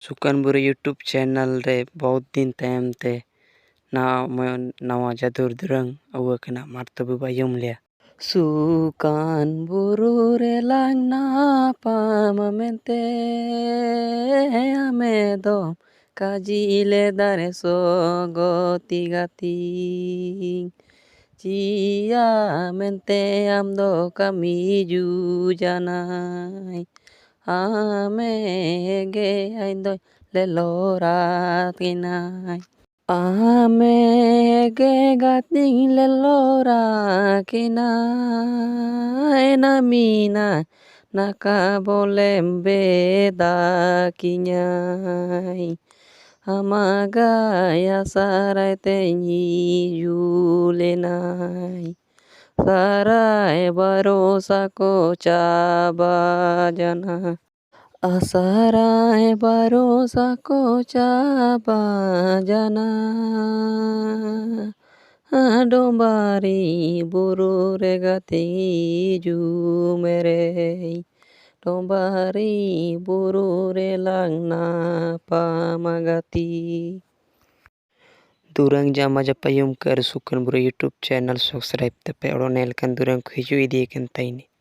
Sukan Buru YouTube channel re बहुत दिन तायम ते ना मैं नवा जादूर दुरंग अवक ना मारतबु बायम लिया Sukan Buru re lang na pamamente amedom kajile dare so goti gati Cia mente amdo kami ju janai Amege aindo lelora kinai Amege gating lelora kinai Namina nakabolembe dakinyai Amagaya sarai tenyi julenai Sarai barosa ko cabajana Asarai barosa ko cabajana Dombari buru regati jumere Dombari buru relang na pamagati Durang jama japayum कर सुकन बुरे YouTube channel subscribe te pe oronel kan durang khiju idi kan taini